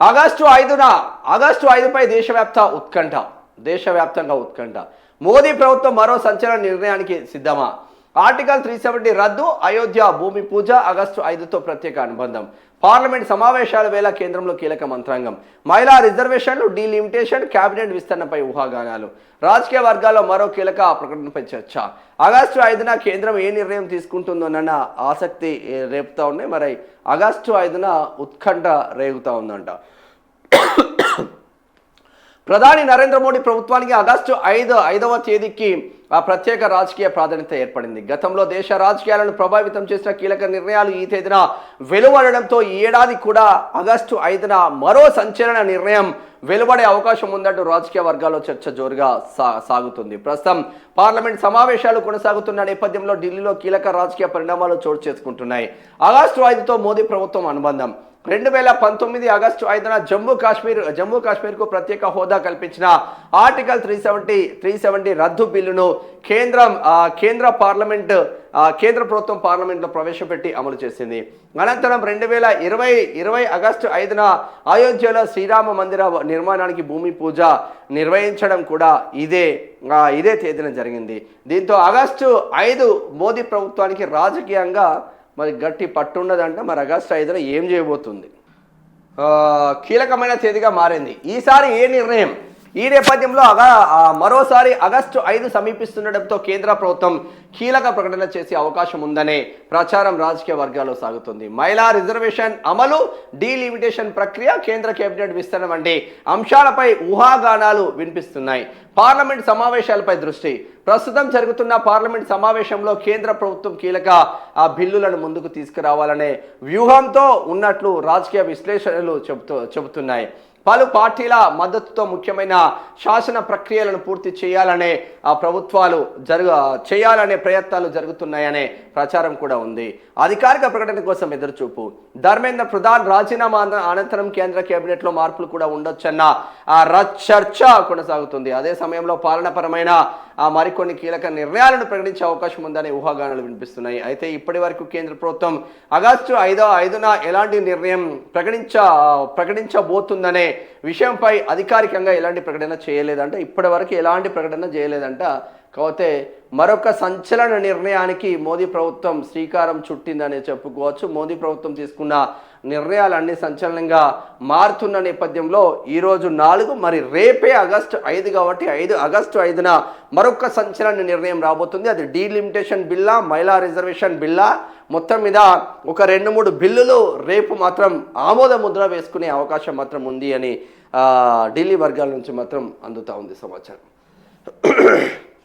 August 5పై దేశవ్యాప్తంగా ఉత్కంఠ. మోదీ ప్రభుత్వం మరో సంచలన నిర్ణయానికి సిద్ధమా? ఆర్టికల్ 370 రద్దు, అయోధ్య భూమి పూజ, ఆగస్టు 5తో ప్రత్యేక అనుబంధం. పార్లమెంట్ సమావేశాల వేళ కేంద్రంలో కీలక మంత్రాంగం. మహిళా రిజర్వేషన్లు, డీలిమిటేషన్, కేబినెట్ విస్తరణపై ఊహాగానాలు. రాజకీయ వర్గాల్లో మరో కీలక ప్రకటనపై చర్చ. ఆగస్టు 5న కేంద్రం ఏ నిర్ణయం తీసుకుంటుందోనన్న ఆసక్తి రేపుతా ఉన్నాయి. మరి ఆగస్టు 5న ఉత్కంఠ రేగుతా ఉందంట. ప్రధాని నరేంద్ర మోడీ ప్రభుత్వానికి ఆగస్టు 5వ తేదీకి ప్రత్యేక రాజకీయ ప్రాధాన్యత ఏర్పడింది. గతంలో దేశ రాజకీయాలను ప్రభావితం చేసిన కీలక నిర్ణయాలు ఈ తేదీన వెలువడడంతో ఈ ఏడాది కూడా ఆగస్టు 5న మరో సంచలన నిర్ణయం వెలువడే అవకాశం ఉందంటూ రాజకీయ వర్గాల్లో చర్చ జోరుగా సాగుతుంది. ప్రస్తుతం పార్లమెంట్ సమావేశాలు కొనసాగుతున్న నేపథ్యంలో ఢిల్లీలో కీలక రాజకీయ పరిణామాలు చోటు చేసుకుంటున్నాయి. ఆగస్టు 5తో మోదీ ప్రభుత్వం అనుబంధం. 2019 ఆగస్టు 5న జమ్మూ కాశ్మీర్కు ప్రత్యేక హోదా కల్పించిన ఆర్టికల్ 370 రద్దు బిల్లును కేంద్ర ప్రభుత్వం పార్లమెంట్లో ప్రవేశపెట్టి అమలు చేసింది. అనంతరం 2020 ఆగస్టు 5న అయోధ్యలో శ్రీరామ మందిర నిర్మాణానికి భూమి పూజ నిర్వహించడం కూడా ఇదే తేదీన జరిగింది. దీంతో ఆగస్టు 5 మోదీ ప్రభుత్వానికి రాజకీయంగా మరి గట్టి పట్టుండదంట. మరి ఆగస్టు 5న ఏం చేయబోతుంది? కీలకమైన తేదీగా మారింది ఈసారి ఏ నిర్ణయం? ఈ నేపథ్యంలో మరోసారి ఆగస్టు 5 సమీపిస్తుండటంతో కేంద్ర ప్రభుత్వం కీలక ప్రకటన చేసే అవకాశం ఉందనే ప్రచారం రాజకీయ వర్గాల్లో సాగుతుంది. మహిళా రిజర్వేషన్ అమలు, డీలిమిటేషన్ ప్రక్రియ, కేంద్ర కేబినెట్ విస్తరణ వంటి అంశాలపై ఊహాగానాలు వినిపిస్తున్నాయి. పార్లమెంట్ సమావేశాలపై దృష్టి. ప్రస్తుతం జరుగుతున్న పార్లమెంట్ సమావేశంలో కేంద్ర ప్రభుత్వం కీలక బిల్లులను ముందుకు తీసుకురావాలనే వ్యూహంతో ఉన్నట్లు రాజకీయ విశ్లేషణలు చెబుతున్నాయి. పలు పార్టీల మద్దతుతో ముఖ్యమైన శాసన ప్రక్రియలను పూర్తి చేయాలనే చేయాలనే ప్రయత్నాలు జరుగుతున్నాయనే ప్రచారం కూడా ఉంది. అధికారిక ప్రకటన కోసం ఎదురుచూపు. ధర్మేంద్ర ప్రధాన్ రాజీనామా అనంతరం కేంద్ర కేబినెట్లో మార్పులు కూడా ఉండొచ్చన్న చర్చ కొనసాగుతుంది. అదే సమయంలో పాలనాపరమైన మరికొన్ని కీలక నిర్ణయాలను ప్రకటించే అవకాశం ఉందనే ఊహాగానాలు వినిపిస్తున్నాయి. అయితే ఇప్పటి వరకు కేంద్ర ప్రభుత్వం ఆగస్టు 5న ఎలాంటి నిర్ణయం ప్రకటించబోతుందనే విషయంపై అధికారికంగా ఎలాంటి ప్రకటన చేయలేదంట. ఇప్పటి వరకు ఎలాంటి ప్రకటన చేయలేదంట. కాకపోతే మరొక సంచలన నిర్ణయానికి మోదీ ప్రభుత్వం శ్రీకారం చుట్టిందనే చెప్పుకోవచ్చు. మోదీ ప్రభుత్వం తీసుకున్న నిర్ణయాలన్నీ సంచలనంగా మారుతున్న నేపథ్యంలో ఈరోజు 4, మరి రేపే ఆగస్టు 5 కాబట్టి ఆగస్టు 5న మరొక సంచలన నిర్ణయం రాబోతుంది. అది డీలిమిటేషన్ బిల్లా, మహిళా రిజర్వేషన్ బిల్లా, మొత్తం మీద ఒక 2-3 బిల్లులు రేపు మాత్రం ఆమోద ముద్ర వేసుకునే అవకాశం మాత్రం ఉంది అని ఢిల్లీ వర్గాల నుంచి మాత్రం అందుతా ఉంది సమాచారం.